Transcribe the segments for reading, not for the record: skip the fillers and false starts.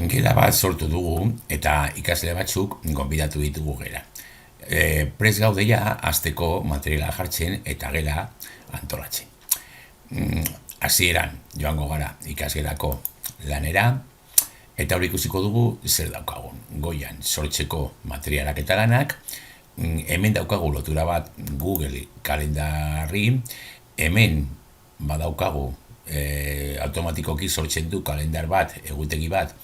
Gela bat sortu dugu eta ikasle batzuk gonbidatu ditugu gela. Prest gaude ja hasteko materiala jartzen eta gela antolatzen. Hasieran joango gara ikasgelako lanera eta hori ikusiko dugu zer daukagun. Goian sortzeko materialak eta lanak, hemen daukagu lotura bat Google kalendarri, hemen badaukagu automatikoki sortzen du kalendar bat, egutegi bat,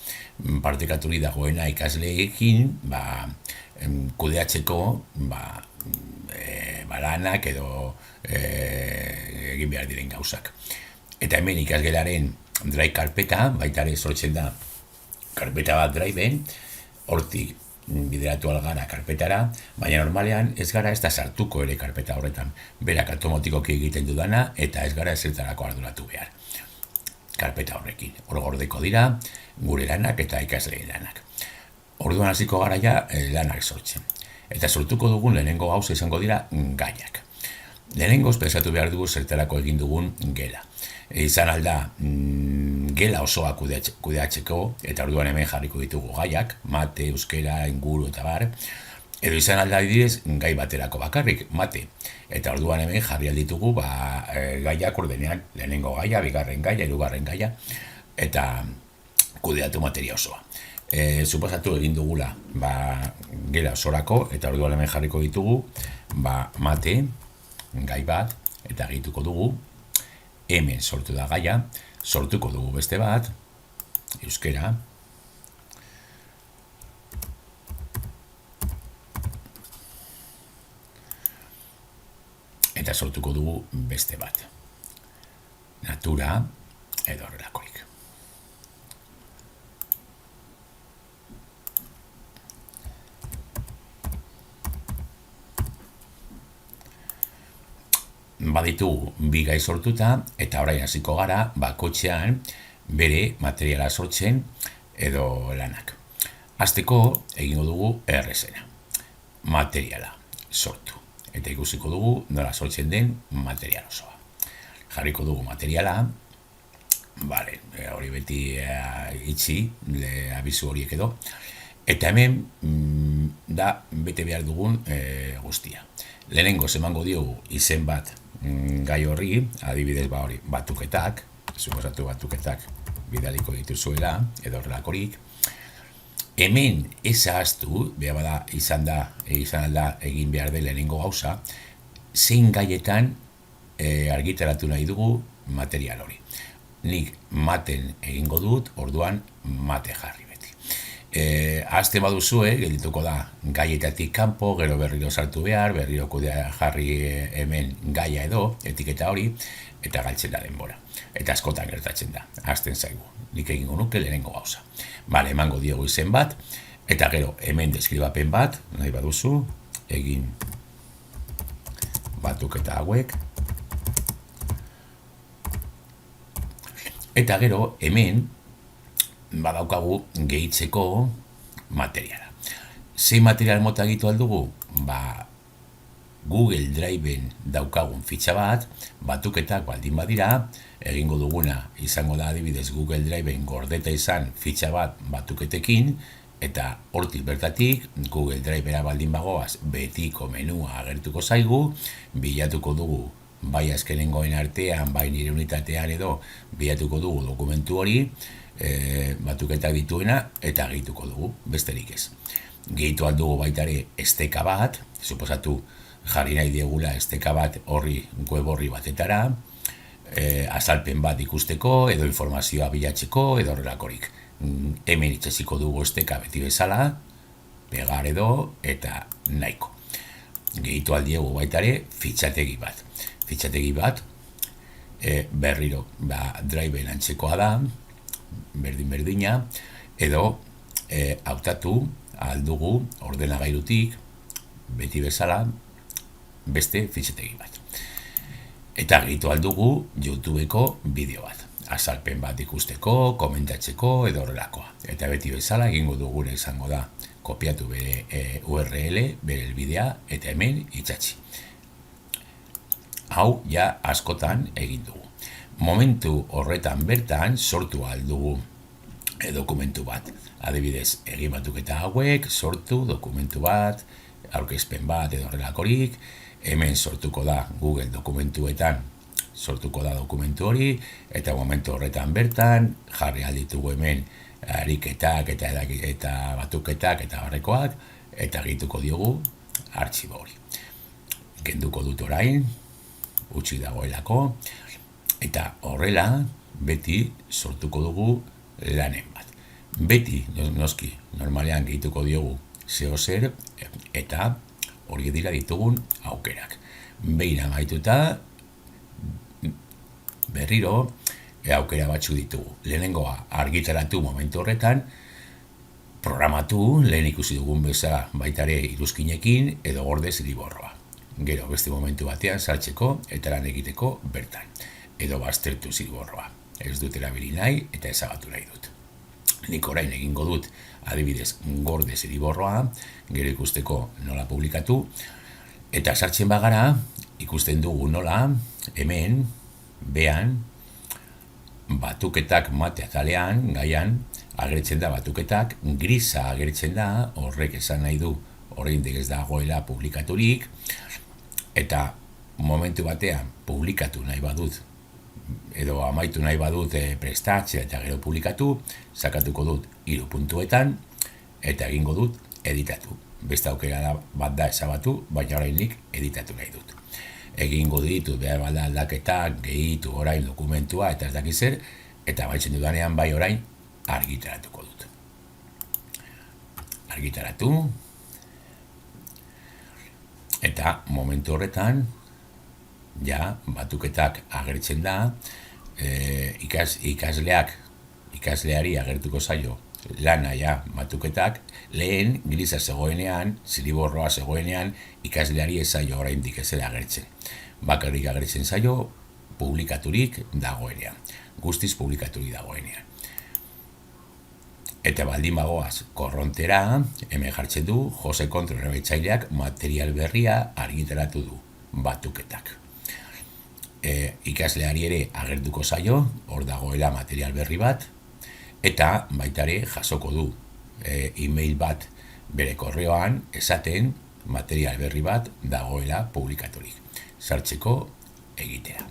partekaturi dagoena ikasleekin, kudeatzeko lanak edo egin behar diren gauzak. Eta hemen ikasgelaren drive karpeta, baita ere sortzen da karpeta bat driveen, hortik bideratu algara karpetara, baina normalean ez gara ez da sartuko ere karpeta horretan. Berak automatikoki egiten dudana eta ez gara ezertarako arduratu behar. Karpeta horrekin. Hor gordeko dira, gure lanak eta ikasleen lanak. Orduan hasiko gara ja lanak sortzen. Eta sortuko dugun lehenengo gauza izango dira gaiak. Lehenengoz pensatu behar dugu zertarako egin dugun gela. Izan alda gela osoa kudeatzeko, eta orduan hemen jarriko ditugu gaiak, mate, euskera, inguru eta bar, edo izan alda didez gai baterako bakarrik, mate. Eta orduan hemen jarri alditugu gaiak ordenean, lehenengo gaia, bigarren gaia, hirugarren gaia, eta kudeatu materia osoa. Suposatu egin dugula gela osorako, eta orduan hemen jarriko ditugu mate, gai bat, eta egituko dugu, hemen sortu da gaia, sortuko dugu beste bat, euskera, eta sortuko dugu beste bat, natura edo horrelakorik. Baditu bi gai sortuta eta orain hasiko gara bakoitzean bere materiala sortzen edo lanak. Hasteko egingo dugu errezena. Materiala sortu. Eta ikusiko dugu nola sortzen den material osoa. Jarriko dugu materiala, hori beti itxi, abizu horiek edo, eta hemen da bete behar dugun guztia. Lehenengo emango diogu izen bat gai horri, adibidez batuketak, suposatu batuketak bidaliko dituzuela, edo horrelakorik. Hemen ez ahaztu, izan alda egin behar den lehenengo gauza, zein gaietan argitaratu nahi dugu material hori. Nik maten egingo dut, orduan mate jarri beti. Ahazten baduzue, geldituko da gaietatik kanpo, gero berriro sartu behar, berriro jarri hemen gaia edo, etiketa hori, eta galtzen da denbora. Eta askotan gertatzen da, ahazten zaigu. Nik egingo nuke lehenengo gauza. Emango diogu izen bat, eta gero hemen deskribapen bat, nahi baduzu, egin batuketa hauek, eta gero hemen badaukagu gehitzeko materiala. Zein material mota egitu aldugu? Google Driveen daukagun fitxa bat, batuketak baldin badira, egingo duguna izango da adibidez Google Driveen gordeta izan fitxa bat batuketekin, eta hortik bertatik Google Drivera baldin bagoaz betiko menua agertuko zaigu, bilatuko dugu bai azkenengoen artean, bai nire unitatean edo, bilatuko dugu dokumentu hori, batuketak dituena, eta gehituko dugu, besterik ez. Gehitu aldugu baita ere esteka bat, suposatu jarri nahi diegula esteka bat web horri batetara, azalpen bat ikusteko, edo informazioa bilatzeko, edo horrelakorik. Hemen itxasiko dugu esteka beti bezala, pegar edo, eta nahiko. Gehitu aldiegu baita ere fitxategi bat. Fitxategi bat, berriro, driveen antzekoa da, berdin-berdina, edo hautatu aldugu ordenagailutik, beti bezala, beste fitxategi bat. Eta gehitu aldugu YouTubeko bideo bat. Azalpen bat ikusteko, komentatzeko, edo horrelakoa. Eta beti bezala egingo dugune izango da, kopiatu bere URL, bere elbidea, eta hemen itxatzi. Hau ja askotan egin dugu. Momentu horretan bertan sortu aldugu dokumentu bat. Adibidez, egin batuketa hauek, sortu dokumentu bat, aurkezpen bat edo horrelakorik, hemen sortuko da Google dokumentuetan, sortuko da dokumentu hori, eta momentu horretan bertan, jarri alditugu hemen ariketak eta batuketak eta barrekoak, eta egituko diogu artxibo hori. Kenduko dut orain, utzi dagoelako, eta horrela beti sortuko dugu lanen bat. Beti, noski, normalean gehituko diogu zeo zer, eta hori dira ditugun aukerak. Behin amaituta, berriro, aukera batzu ditugu. Lehenengoa argitaratu momentu horretan, programatu, lehen ikusi dugun bezala baitare iruzkinekin edo gorde zirriborroa. Gero, beste momentu batean sartzeko eta lan egiteko bertan. Edo baztertu zirriborroa. Ez dut erabili nahi eta ezabatu nahi dut. Nik orain egingo dut, adibidez, gorde zirriborroa, gero ikusteko nola publikatu, eta sartzen bagara, ikusten dugu nola, hemen, behan, batuketak mate atalean, gaian, agertzen da batuketak, grisa agertzen da, horrek esan nahi du, oraindik ez dagoela publikaturik, eta momentu batean publikatu nahi badut, edo amaitu nahi badut prestatzea eta gero publikatu, sakatuko dut 3 puntuetan, eta egingo dut editatu. Beste aukera bat da ezabatu, baina orainik editatu nahi dut. Egingo ditut behar bada aldaketak, gehitu orain dokumentua eta ez dakiz zer, eta baitzen dudanean bai orain argitaratuko dut. Argitaratu, eta momentu horretan, ja, batuketak agertzen da, ikasleari agertuko zaio lana ja batuketak, lehen grisa zegoenean, zirriborroa zegoenean, ikasleari ez zaio oraindik ez agertzen. Bakarrik agertzen zaio publikaturik dagoenean, guztiz publikaturik dagoenean. Eta baldin bagoaz korrontera, hemen jartzen du, Jose Kontrol erabiltzaileak material berria argitaratu du batuketak. Ikasleari ere agertuko zaio, hor dagoela material berri bat, eta baitare jasoko du e-mail bat bere korreoan esaten material berri bat dagoela publikaturik. Sartzeko egitea.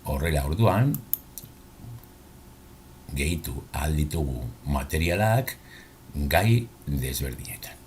Horrela orduan, gehitu ahal ditugu materialak gai desberdinetan.